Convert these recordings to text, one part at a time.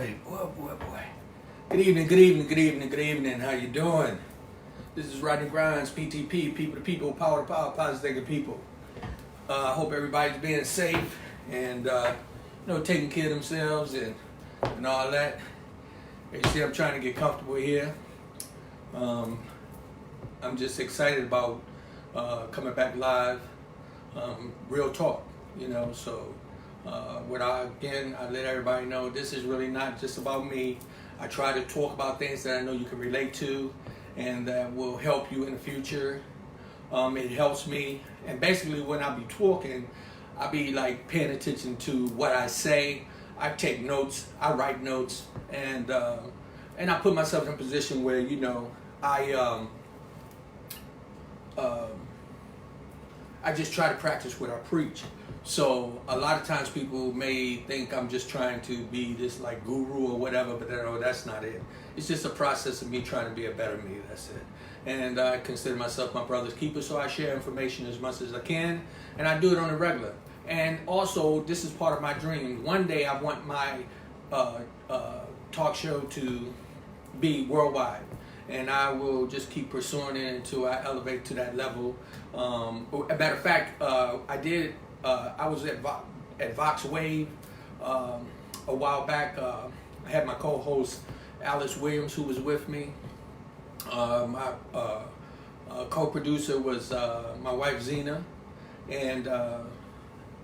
boy. Good evening. How you doing? This is Rodney Grimes, PTP, People to People, Power to Power, Positive Thinking People. I hope everybody's being safe and taking care of themselves and all that. As you see, I'm trying to get comfortable here. I'm just excited about coming back live, real talk, so I let everybody know this is really not just about me. I try to talk about things that I know you can relate to and that will help you in the future. It helps me, and basically when I be talking, I be like paying attention to what I say. I take notes, I write notes, and I put myself in a position where I just try to practice what I preach. So a lot of times people may think I'm just trying to be this like guru or whatever, but that's not it. It's just a process of me trying to be a better me, that's it. And I consider myself my brother's keeper, so I share information as much as I can, and I do it on a regular. And also, this is part of my dream. One day I want my talk show to be worldwide, and I will just keep pursuing it until I elevate to that level. A matter of fact, I was at Vox Wave a while back. I had my co-host Alice Williams, who was with me. My co-producer was my wife Zena, and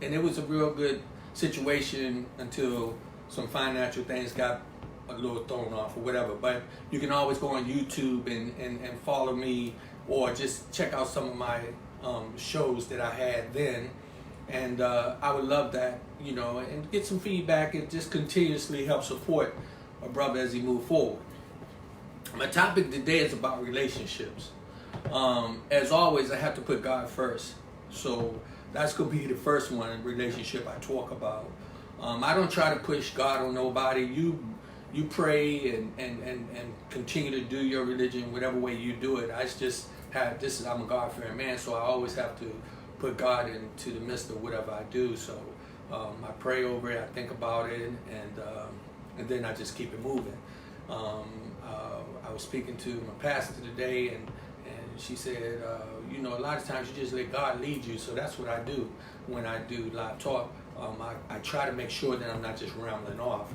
it was a real good situation until some financial things got a little thrown off or whatever. But you can always go on YouTube and follow me, or just check out some of my shows that I had then. And I would love that, and get some feedback and just continuously help support a brother as he moves forward. My topic today is about relationships. As always, I have to put God first. So that's going to be the first one, relationship I talk about. I don't try to push God on nobody. You pray and continue to do your religion whatever way you do it. I'm a God-fearing man, so I always have to put God into the midst of whatever I do. So I pray over it, I think about it, and then I just keep it moving. I was speaking to my pastor today, and she said, a lot of times you just let God lead you. So that's what I do when I do live talk. I try to make sure that I'm not just rambling off,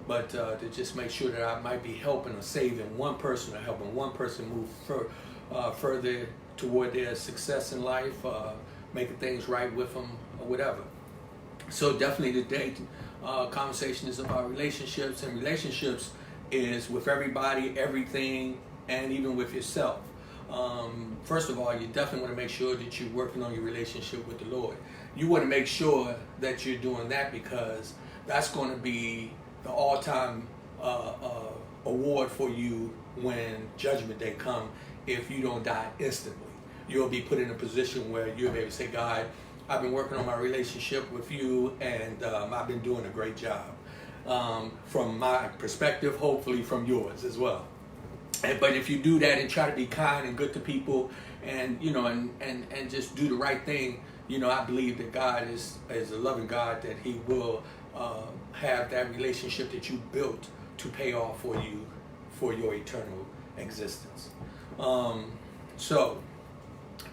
but to just make sure that I might be helping or saving one person, or helping one person move further toward their success in life, making things right with them or whatever. So definitely today, conversation is about relationships, and relationships is with everybody, everything, and even with yourself. First of all, you definitely want to make sure that you're working on your relationship with the Lord. You want to make sure that you're doing that, because that's going to be the all-time award for you when Judgment Day comes. If you don't die instantly, you'll be put in a position where you'll be able to say, God, I've been working on my relationship with you, and I've been doing a great job. From my perspective, hopefully from yours as well. But if you do that and try to be kind and good to people, and and just do the right thing, I believe that God is a loving God, that He will have that relationship that you built to pay off for you for your eternal existence.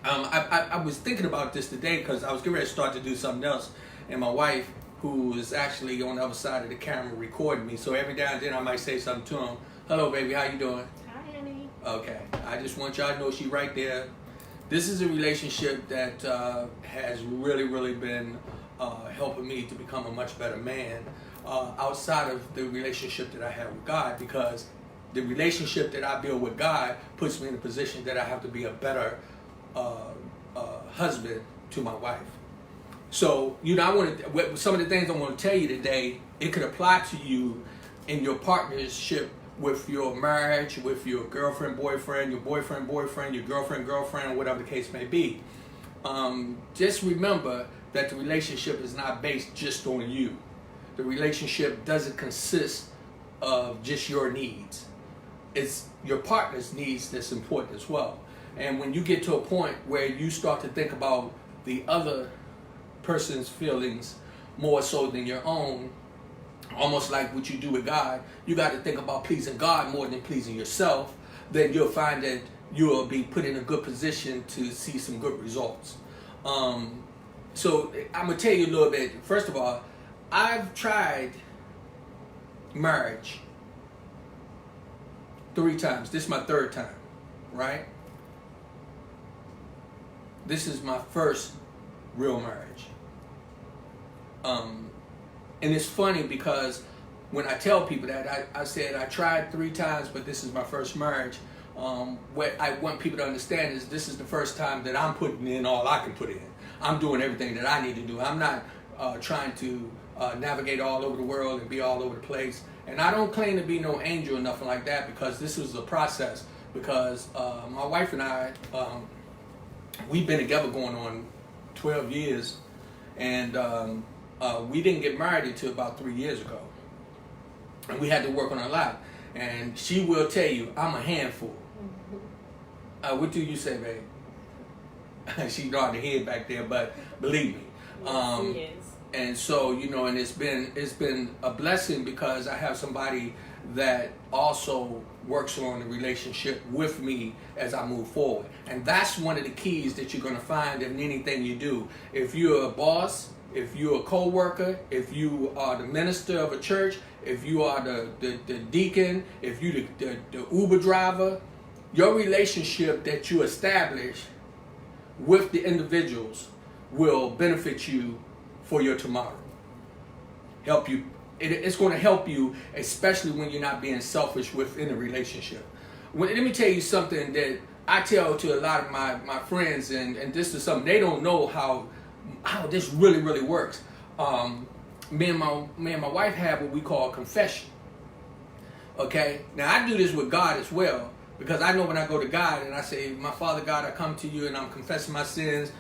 I was thinking about this today because I was getting ready to start to do something else, and my wife, who is actually on the other side of the camera, recording me. So every now and then I might say something to him. Hello, baby, how you doing? Hi, honey. Okay, I just want y'all to know she's right there. This is a relationship that has really, really been helping me to become a much better man outside of the relationship that I have with God, because the relationship that I build with God puts me in a position that I have to be a better husband to my wife. So, some of the things I want to tell you today, it could apply to you in your partnership with your marriage, with your girlfriend, boyfriend, your boyfriend, your girlfriend, or whatever the case may be. Just remember that the relationship is not based just on you. The relationship doesn't consist of just your needs. It's your partner's needs that's important as well. And when you get to a point where you start to think about the other person's feelings more so than your own, almost like what you do with God, you got to think about pleasing God more than pleasing yourself, then you'll find that you'll be put in a good position to see some good results. So I'm going to tell you a little bit. First of all, I've tried marriage 3 times. This is my 3rd time, right? This is my first real marriage. And it's funny because when I tell people that, I said I tried 3 times, but this is my first marriage. What I want people to understand is this is the first time that I'm putting in all I can put in. I'm doing everything that I need to do. I'm not trying to navigate all over the world and be all over the place. And I don't claim to be no angel or nothing like that, because this was a process. Because my wife and I, we've been together going on 12 years. And we didn't get married until about 3 years ago. And we had to work on a lot. And she will tell you, I'm a handful. What do you say, babe? She nodded her head back there, but believe me. Yes, and so, you know, and it's been a blessing because I have somebody that also works on the relationship with me as I move forward. And that's one of the keys that you're going to find in anything you do. If you're a boss, if you're a co-worker, if you are the minister of a church, if you are the deacon, if you the Uber driver, your relationship that you establish with the individuals will benefit you for your tomorrow. Help you. It's going to help you, especially when you're not being selfish within a relationship. Let me tell you something that I tell to a lot of my friends, and this is something they don't know how this really works. Me and my wife have what we call confession. Okay? Now I do this with God as well, because I know when I go to God and I say, my Father God, I come to you and I'm confessing my sins,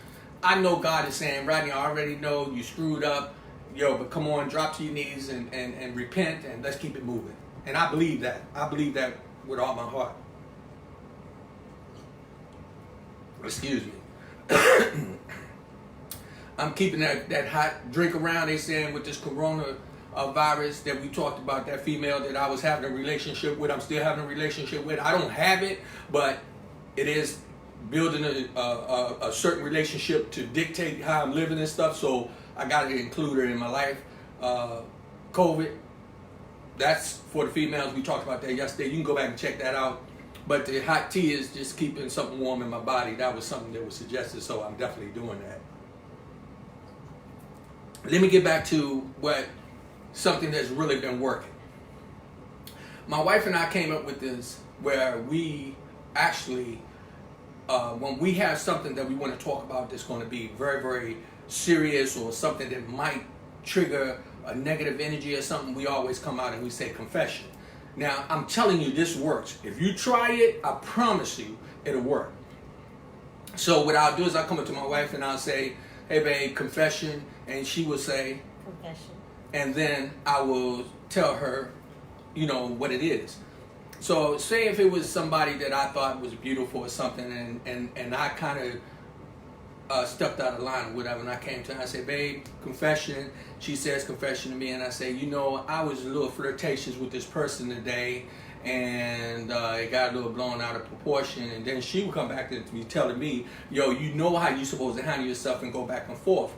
I know God is saying, Rodney, I already know you screwed up, but come on, drop to your knees and repent, and let's keep it moving. And I believe that. I believe that with all my heart. Excuse me. I'm keeping that hot drink around. They saying with this corona virus that we talked about, that female that I was having a relationship with, I'm still having a relationship with. I don't have it, but it is building a certain relationship to dictate how I'm living and stuff. So I got to include her in my life. COVID, that's for the females. We talked about that yesterday. You can go back and check that out. But the hot tea is just keeping something warm in my body. That was something that was suggested, so I'm definitely doing that. Let me get back to something that's really been working. My wife and I came up with this where we actually, when we have something that we want to talk about that's going to be very serious, or something that might trigger a negative energy or something, we always come out and we say confession. Now, I'm telling you, this works. If you try it, I promise you, it'll work. So what I'll do is I'll come up to my wife and I'll say, hey babe, confession, and she will say, confession. And then I will tell her, what it is. So say if it was somebody that I thought was beautiful or something, and I kind of stepped out of line or whatever, and I came to her and I said, babe, confession. She says confession to me, and I say, I was a little flirtatious with this person today, and it got a little blown out of proportion. And then she would come back to me telling me, you know how you're supposed to handle yourself, and go back and forth.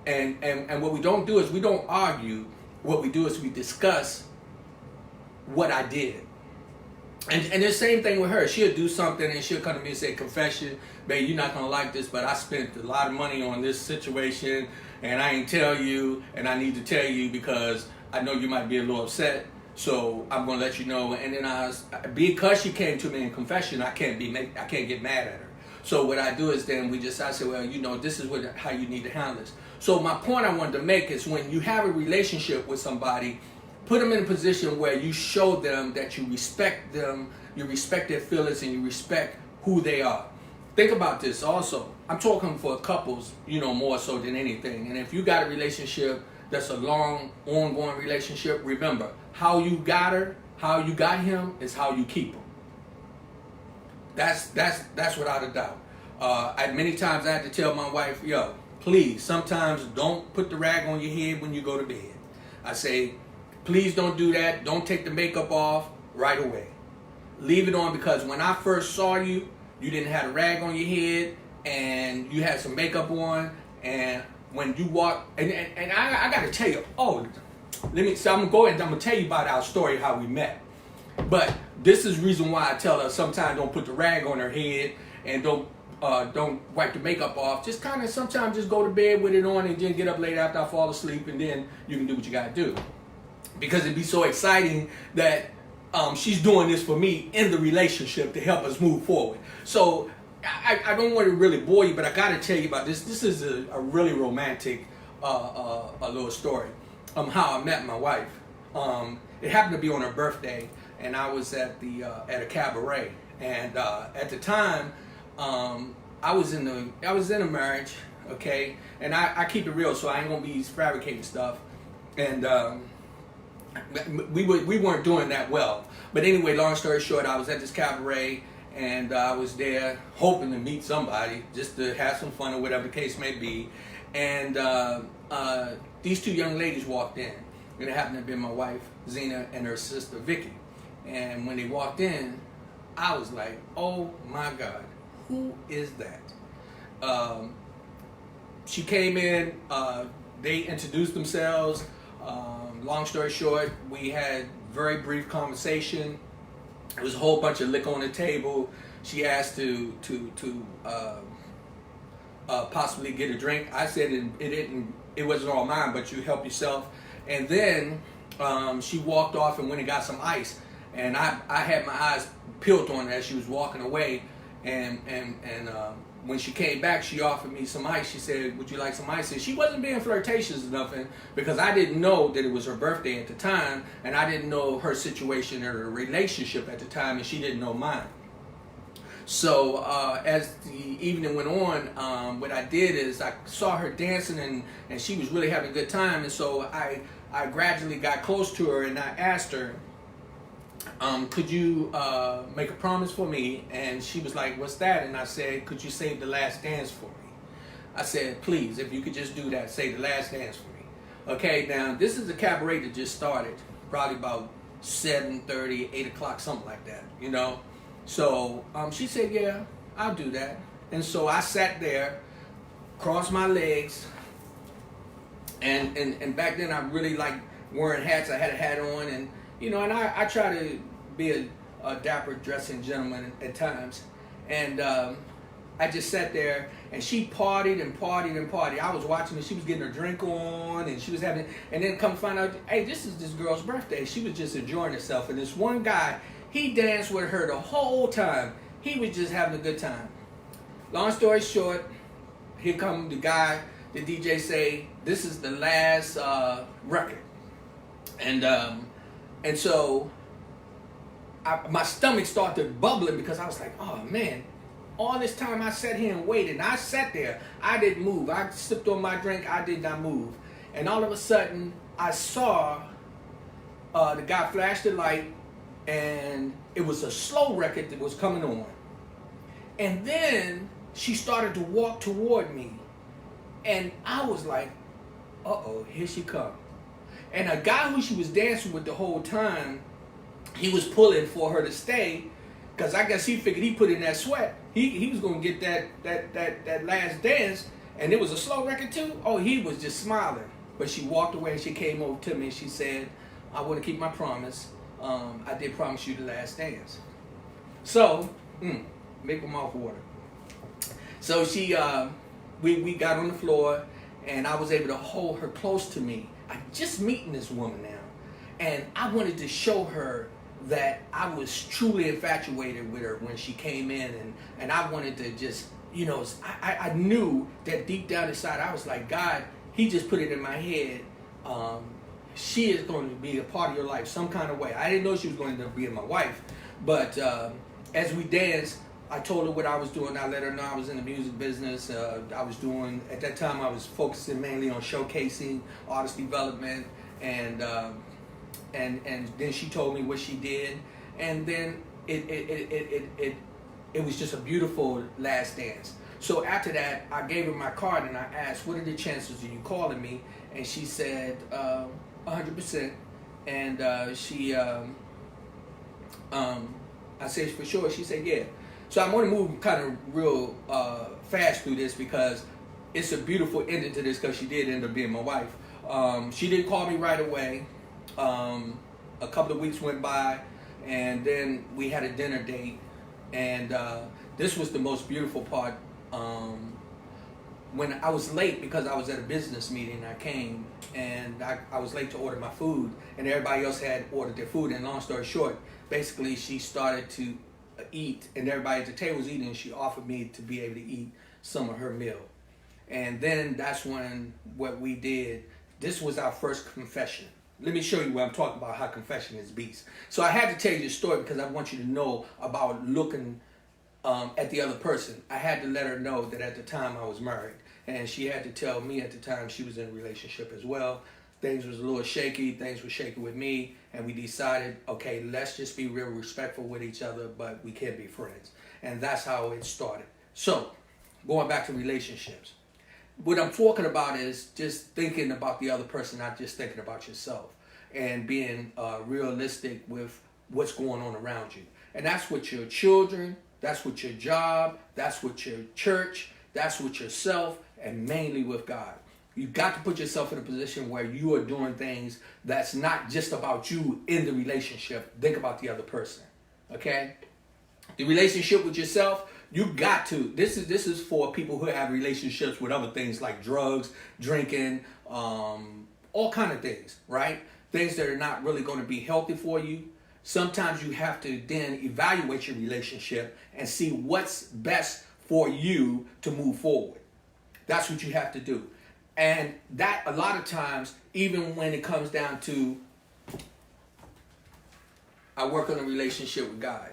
And what we don't do is we don't argue. What we do is we discuss what I did. And the same thing with her. She'll do something and she'll come to me and say, confession, babe, you're not going to like this, but I spent a lot of money on this situation, and I ain't tell you, and I need to tell you because I know you might be a little upset, so I'm going to let you know. And then because she came to me in confession, I can't get mad at her. So what I do is then I say, well, this is how you need to handle this. So my point I wanted to make is when you have a relationship with somebody, put them in a position where you show them that you respect them, you respect their feelings, and you respect who they are. Think about this also. I'm talking for couples, more so than anything. And if you got a relationship that's a long, ongoing relationship, remember, how you got her, how you got him, is how you keep them. That's without a doubt. Many times I had to tell my wife, please, sometimes don't put the rag on your head when you go to bed. I say, Please don't do that. Don't take the makeup off right away. Leave it on, because when I first saw you, you didn't have a rag on your head and you had some makeup on. And when you walk, and I got to tell you, so I'm going to go ahead and I'm going to tell you about our story, how we met. But this is the reason why I tell her sometimes don't put the rag on her head and don't wipe the makeup off. Just kind of sometimes just go to bed with it on and then get up late after I fall asleep, and then you can do what you got to do. Because it'd be so exciting that she's doing this for me in the relationship to help us move forward. So I don't want to really bore you, but I got to tell you about this. This is a really romantic a little story. How I met my wife. It happened to be on her birthday, and I was at a cabaret. And at the time, I was in a marriage, okay. And I keep it real, so I ain't gonna be fabricating stuff. And we weren't doing that well. But anyway, long story short, I was at this cabaret, and I was there hoping to meet somebody, just to have some fun or whatever the case may be. And these two young ladies walked in. And it happened to be my wife, Zena, and her sister, Vicky. And when they walked in, I was like, oh my God, who is that? She came in, they introduced themselves. Long story short, we had very brief conversation. There was a whole bunch of liquor on the table. She asked to possibly get a drink. I said it wasn't all mine, but you help yourself. And then she walked off and went and got some ice. And I had my eyes peeled on her as she was walking away. And when she came back, she offered me some ice. She said, would you like some ice? And she wasn't being flirtatious or nothing, because I didn't know that it was her birthday at the time, and I didn't know her situation or her relationship at the time, and she didn't know mine. So as the evening went on, what I did is I saw her dancing, and she was really having a good time. And so I gradually got close to her, and I asked her, could you make a promise for me? And she was like, what's that? And I said, could you save the last dance for me? I said, please, if you could just do that, say the last dance for me. Okay, now this is a cabaret that just started, probably about 7:30, 8 o'clock, something like that, you know. So she said, yeah, I'll do that. And so I sat there, crossed my legs, and back then I really liked wearing hats. I had a hat on, and you know, and I try to be a dapper dressing gentleman at times. And I just sat there, and she partied and partied and partied. I was watching her. She was getting her drink on, and she was having, and then come find out, hey, this is this girl's birthday. She was just enjoying herself. And this one guy, he danced with her the whole time. He was just having a good time. Long story short, here come the guy, the DJ say, this is the last record. And so my stomach started bubbling, because I was like, oh man, all this time I sat here and waited. And I sat there. I didn't move. I sipped on my drink. I did not move. And all of a sudden, I saw the guy flash the light, and it was a slow record that was coming on. And then she started to walk toward me. And I was like, uh-oh, here she comes. And a guy who she was dancing with the whole time, he was pulling for her to stay, because I guess he figured he put in that sweat. He was going to get that last dance, and it was a slow record too. Oh, he was just smiling. But she walked away, and she came over to me, and she said, I want to keep my promise. I did promise you the last dance. So, make my mouth water. So she, we got on the floor, and I was able to hold her close to me. I'm just meeting this woman now, and I wanted to show her that I was truly infatuated with her when she came in, and I wanted to just, you know, I knew that deep down inside, I was like, God, he just put it in my head, she is going to be a part of your life some kind of way. I didn't know she was going to be my wife, but as we danced, I told her what I was doing. I let her know I was in the music business. I was doing, at that time, I was focusing mainly on showcasing, artist development, and then she told me what she did, and then it was just a beautiful last dance. So after that, I gave her my card, and I asked, what are the chances of you calling me? And she said, 100%. And I said, for sure. She said, yeah. So I'm going to move kind of real fast through this because it's a beautiful ending to this because she did end up being my wife. She didn't call me right away. A couple of weeks went by, and then we had a dinner date. And this was the most beautiful part. When I was late because I was at a business meeting, I came and I was late to order my food, and everybody else had ordered their food. And long story short, basically she started to eat, and everybody at the table was eating, and she offered me to be able to eat some of her meal. And then that's when what we did, this was our first confession. Let me show you where I'm talking about how confession is beast. So I had to tell you this story because I want you to know about looking at the other person. I had to let her know that at the time I was married, and she had to tell me at the time she was in a relationship as well. Things was a little shaky. Things were shaky with me, and we decided, okay, let's just be real respectful with each other, but we can't be friends. And that's how it started. So, going back to relationships. What I'm talking about is just thinking about the other person, not just thinking about yourself, and being realistic with what's going on around you. And that's with your children, that's with your job, that's with your church, that's with yourself, and mainly with God. You've got to put yourself in a position where you are doing things that's not just about you in the relationship. Think about the other person, okay? The relationship with yourself, you got to. This is for people who have relationships with other things like drugs, drinking, all kind of things, right? Things that are not really going to be healthy for you. Sometimes you have to then evaluate your relationship and see what's best for you to move forward. That's what you have to do. And that a lot of times, even when it comes down to, I work on a relationship with God.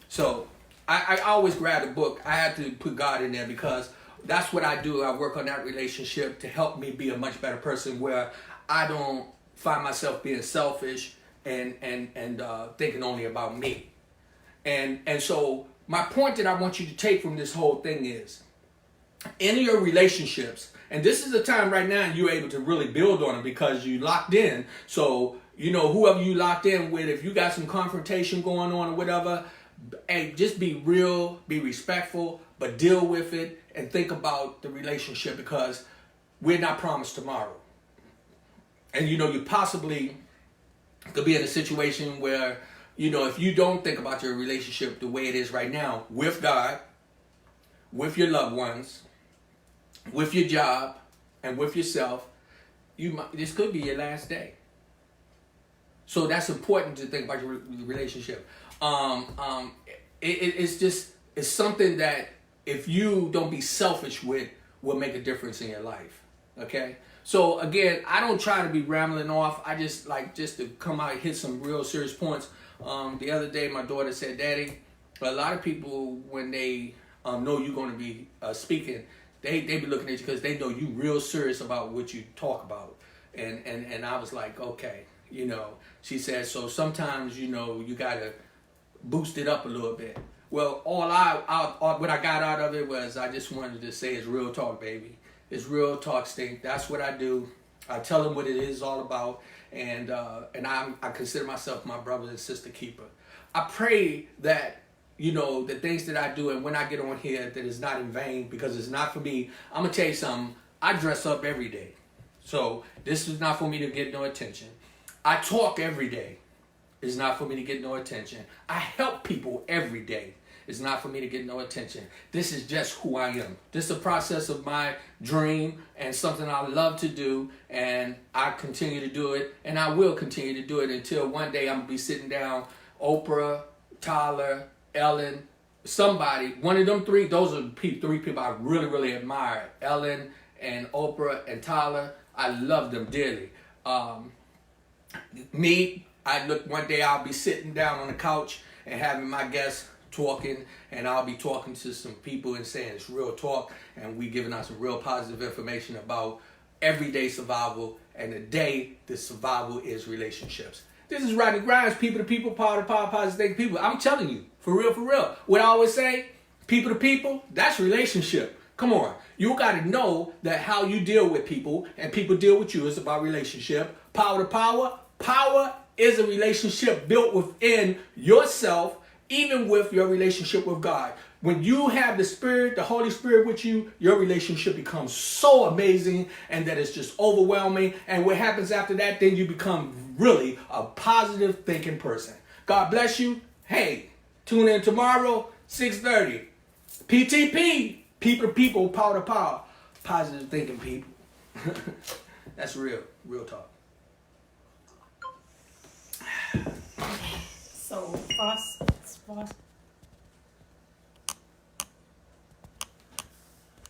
So I always grab a book. I had to put God in there because that's what I do. I work on that relationship to help me be a much better person where I don't find myself being selfish and thinking only about me. And so my point that I want you to take from this whole thing is, in your relationships, and this is the time right now you're able to really build on it because you locked in. So, you know, whoever you locked in with, if you got some confrontation going on or whatever, hey, just be real, be respectful, but deal with it and think about the relationship because we're not promised tomorrow. And, you know, you possibly could be in a situation where, you know, if you don't think about your relationship the way it is right now with God, with your loved ones, with your job, and with yourself, this could be your last day. So that's important to think about your relationship. It's something that if you don't be selfish with, will make a difference in your life. Okay. So again, I don't try to be rambling off. I just like just to come out and hit some real serious points. The other day, my daughter said, "Daddy, a lot of people when they know you're going to be speaking, they be looking at you because they know you real serious about what you talk about." And I was like, okay, you know. She said, so sometimes, you know, you gotta boost it up a little bit. Well, what I got out of it was I just wanted to say it's real talk, baby. It's real talk, Stink. That's what I do. I tell them what it is all about, and I consider myself my brother and sister keeper. I pray that, you know, the things that I do and when I get on here that is not in vain because it's not for me. I'm going to tell you something. I dress up every day. So this is not for me to get no attention. I talk every day. It's not for me to get no attention. I help people every day. It's not for me to get no attention. This is just who I am. This is a process of my dream and something I love to do, and I continue to do it, and I will continue to do it until one day I'm going to be sitting down, Oprah, Tyler, Ellen, somebody, one of them three, those are three people I really, really admire. Ellen and Oprah and Tyler, I love them dearly. One day I'll be sitting down on the couch and having my guests talking, and I'll be talking to some people and saying it's real talk, and we giving out some real positive information about everyday survival, and the survival is relationships. This is Rodney Grimes, people to people, power to power, positive people. I'm telling you, for real, for real. What I always say, people to people, that's relationship. Come on. You got to know that how you deal with people and people deal with you is about relationship. Power to power, power is a relationship built within yourself, even with your relationship with God. When you have the Spirit, the Holy Spirit with you, your relationship becomes so amazing and that it's just overwhelming. And what happens after that, then you become really a positive thinking person. God bless you. Hey, tune in tomorrow, 6:30. PTP, people to people, power to power. Positive thinking people. That's real talk. So, Foss.